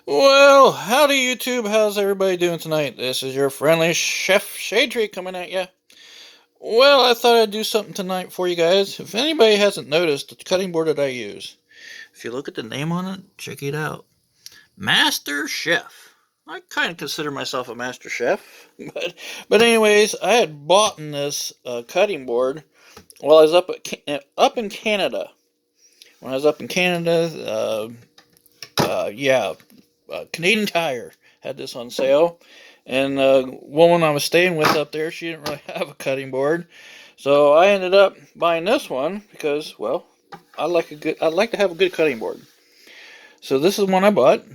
Well, howdy YouTube. How's everybody doing tonight? This is your friendly Chef Shade Tree coming at you. Well, I thought I'd do something tonight for you guys. If anybody hasn't noticed, the cutting board that I use, if you look at the name on it, check it out. Master Chef. I kind of consider myself a master chef, but anyways, I had bought this cutting board while I was up in Canada. When I was up in Canada, Canadian Tire had this on sale, and the woman I was staying with up there, she didn't really have a cutting board, so I ended up buying this one because, well, I'd like to have a good cutting board. So this is one I bought.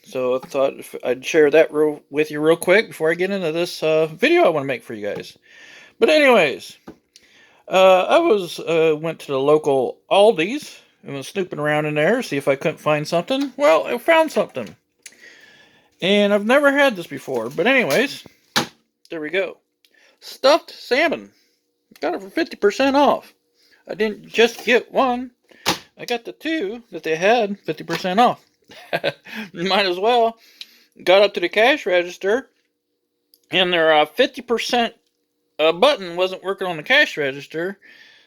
So I thought I'd share that with you real quick before I get into this video I want to make for you guys. But anyways, I went to the local Aldi's and was snooping around in there, see if I couldn't find something. Well, I found something. And I've never had this before. But anyways, there we go. Stuffed salmon. Got it for 50% off. I didn't just get one. I got the two that they had 50% off. Might as well. Got up to the cash register, and their 50% button wasn't working on the cash register.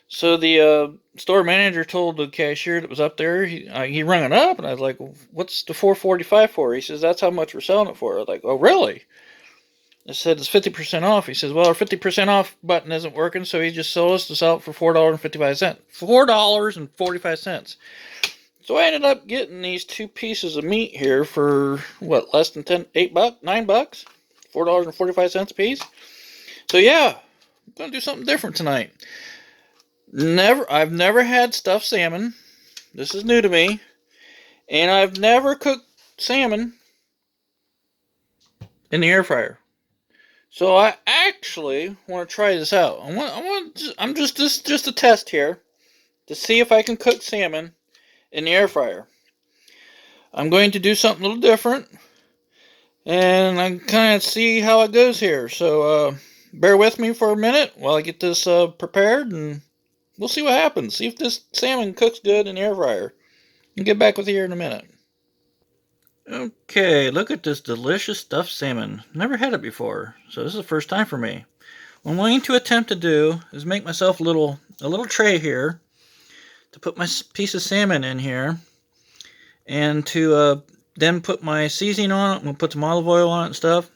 So the store manager told the cashier that was up there, he rung it up, and I was like, what's the $4.45 for? He says, that's how much we're selling it for. I was like, oh, really? I said, it's 50% off. He says, well, our 50% off button isn't working, so he just sold us to sell it for $4.55. $4.45. So I ended up getting these two pieces of meat here for, what, less than $8, $9? $4.45 a piece. So yeah, I'm going to do something different tonight. I've never had stuffed salmon. This is new to me. And I've never cooked salmon in the air fryer. So I actually want to try this out. I'm just a test here to see if I can cook salmon in the air fryer. I'm going to do something a little different, and I kind of see how it goes here. So bear with me for a minute while I get this prepared, and we'll see what happens. See if this salmon cooks good in the air fryer. I'll get back with you here in a minute. Okay, look at this delicious stuffed salmon. Never had it before, so this is the first time for me. What I'm going to attempt to do is make myself a little tray here to put my piece of salmon in here, and to then put my seasoning on it. I'm going to put some olive oil on it and stuff,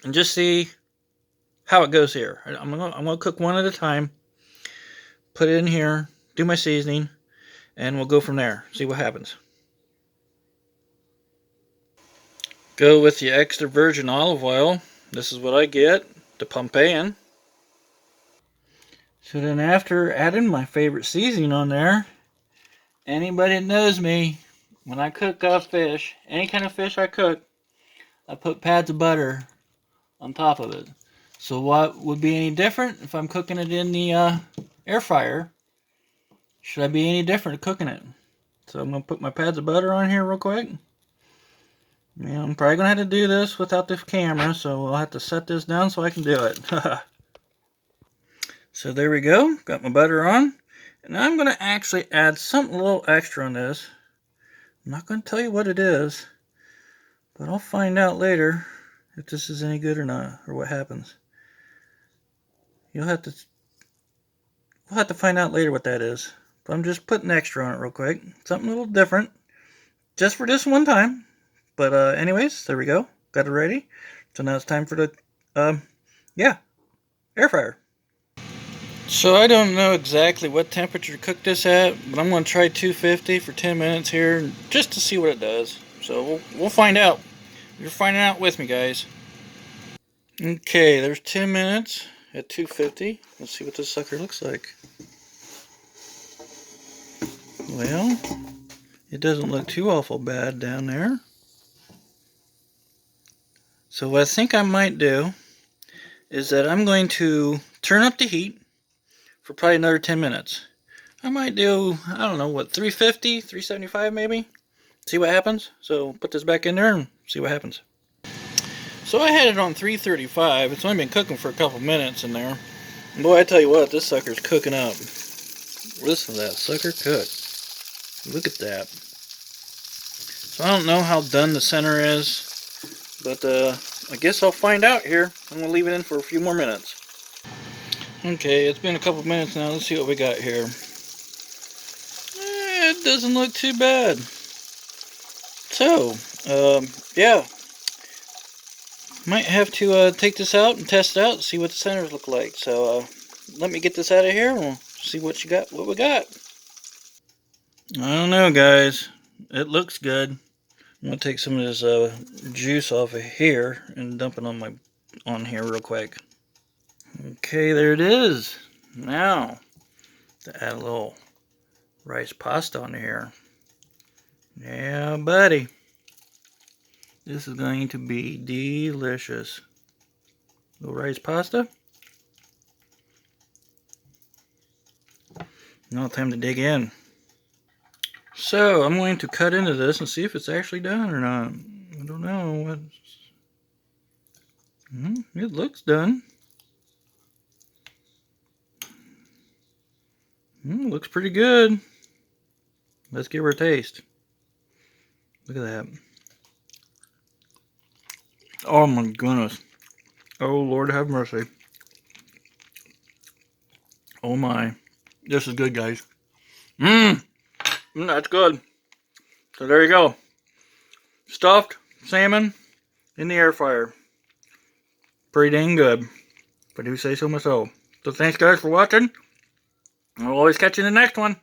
and just see how it goes here. I'm going to cook one at a time, put it in here, do my seasoning, and we'll go from there. See what happens. Go with the extra virgin olive oil. This is what I get, the Pompeian. So then after adding my favorite seasoning on there, anybody that knows me, when I cook fish, any kind of fish I cook, I put pads of butter on top of it. So what would be any different if I'm cooking it in the air fryer? Should I be any different cooking it? So I'm going to put my pads of butter on here real quick. Yeah, I'm probably going to have to do this without the camera, so I'll have to set this down so I can do it. So there we go. Got my butter on. And I'm going to actually add something a little extra on this. I'm not going to tell you what it is, but I'll find out later if this is any good or not, or what happens. We'll have to find out later what that is. But I'm just putting extra on it real quick. Something a little different. Just for this one time. But anyways, there we go. Got it ready. So now it's time for the, air fryer. So I don't know exactly what temperature to cook this at, but I'm going to try 250 for 10 minutes here just to see what it does. So we'll find out. You're finding out with me, guys. Okay, there's 10 minutes at 250. Let's see what this sucker looks like. Well, it doesn't look too awful bad down there. So what I think I might do is that I'm going to turn up the heat for probably another 10 minutes. I might do, I don't know, what, 350, 375 maybe? See what happens. So put this back in there and see what happens. So I had it on 335. It's only been cooking for a couple minutes in there. And boy, I tell you what, this sucker's cooking up. Listen to that sucker cook. Look at that. So I don't know how done the center is, but I guess I'll find out here. I'm going to leave it in for a few more minutes. Okay, it's been a couple minutes now. Let's see what we got here. It doesn't look too bad. So, yeah. Might have to take this out and test it out and see what the centers look like. So, let me get this out of here and we'll see what we got. I don't know, guys. It looks good. I'm gonna take some of this juice off of here and dump it on here real quick. Okay, there it is. Now, to add a little rice pasta on here. Yeah, buddy. This is going to be delicious. Little rice pasta. Now time to dig in. So, I'm going to cut into this and see if it's actually done or not. I don't know. It looks done. Looks pretty good. Let's give her a taste. Look at that. Oh my goodness. Oh Lord have mercy. Oh my. This is good, guys. That's good. So there you go. Stuffed salmon in the air fryer. Pretty dang good. If I do say so myself. So thanks guys for watching. I'll always catch you in the next one.